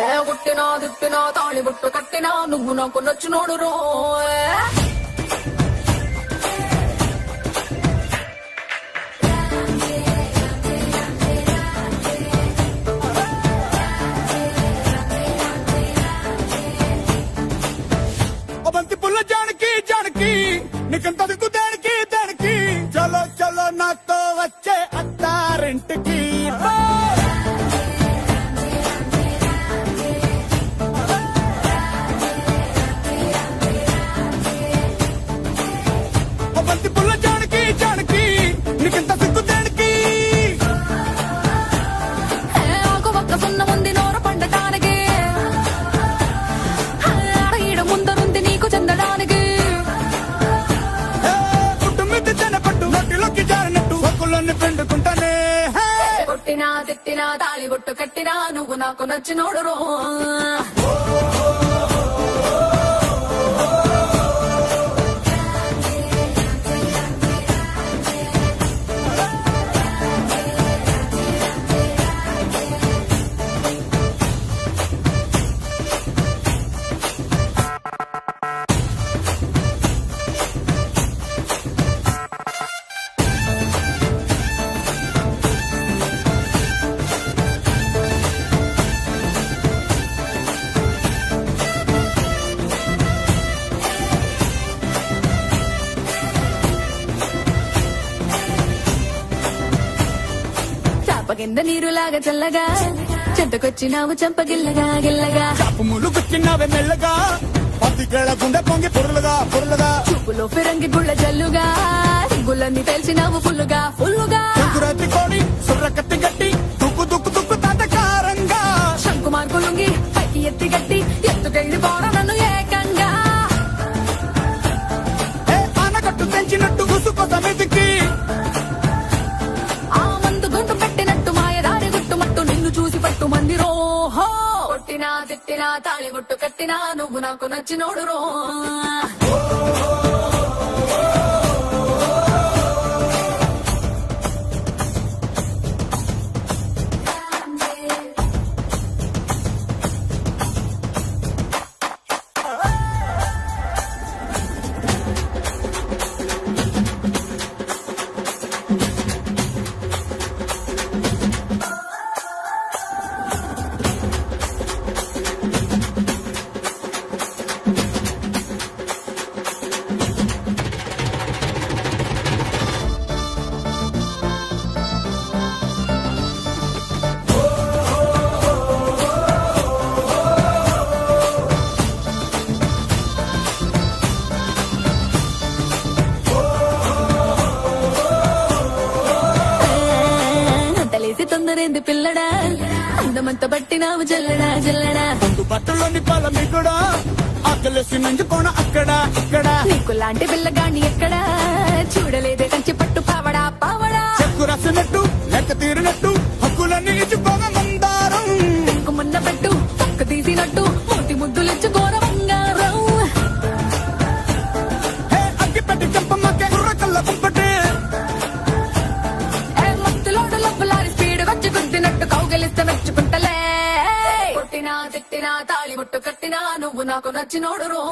గుట్టినా దిట్టినా తాళి బొట్టు కట్టినా నువ్వు నాకు నచ్చినోడు రో. బంతి పుల్ల జానకి జానకి నీకంత దిక్కు దానికి దానికి చలో చలో నాతో వచ్చే అత్తారింటికి. బంతి పుల్ల జానకి జానకి నీకంత దిక్కు దానికి. ఒక ఒక్క సున్న ఉంది నోరు పండటానికి, ఈడ ముందరుంది నీకు చెందడానికి. కుటుంబిద్ది చెనపట్టు నోటిలోకి జారినట్టు ఒక్కులన్నీ పిండుకుంటానే. కొట్టినా తిట్టినా తాళి బొట్టు కట్టినా నువ్వు నాకు నచ్చినోడు రో. కింద నీరులాగా చల్లగా చెట్టుకొచ్చినావు చంపగిల్లగా గిల్లగా. చాపు ములుగుచ్చినావే మెల్లగా పతికేళ గుండె పొంగి పొరులుగా పొరులుగా. చూపులో ఫిరంగి గుళ్ళ జల్లుగా గుళ్ళని తెలిసినావు ఫుల్లుగా ఫుల్లుగా. సంకురాతి కోడి సుర్ర కత్తి గట్టి దుక్కు దుక్కు దుక్కు తాతకారంగా. శంకు మార్కులుంగి పైకి ఎత్తి గట్టి ఎత్తుకెళ్ళి పోర నన్ను ఏకంగా. ఆనకట్టు తెంచినట్టు గుసుకొ సమితికి. చూసి పట్టు మంది రోహో. కొట్టినా తిట్టినా తాళి బొట్టు కట్టినా నువ్వు నాకు నచ్చినోడు రో. తొందరేంది పిల్లడా అందమంత బట్టినావు జల్లడా జల్లడా. ముందు బట్టలోని పాల మిగుడా ఆకలేసి నంజుకోణ అక్కడ ఇక్కడ. నీకు లాంటి పిల్లగాని ఎక్కడా చూడలేదే కంచి పట్టు పావడా పావడా. చెక్కు రాసినట్టు లెక్క తీరినట్టు హక్కులన్నీ ఇచ్చుకోగ మందారం. మున్న పట్టు పక్క తీసినట్టు మూటి ముద్దులిచ్చుకోర బంగారం. అగ్గి పెట్టి చెంపమ్మకే కుర్ర కల్ల కుంపటే. మత్తులోడు లబ్బులారి స్పీడ్ వచ్చి గుద్దినట్టు కౌగలిస్తే మెచ్చుకుంటలే. కొట్టినా తిట్టినా తాళి బొట్టు కట్టినా నువ్వు నాకు నచ్చినోడు రో.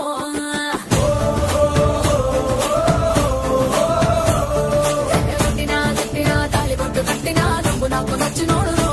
కొట్టినా తిట్టినా తాళి బొట్టు కట్టినా నువ్వు నాకు నచ్చినోడు రో.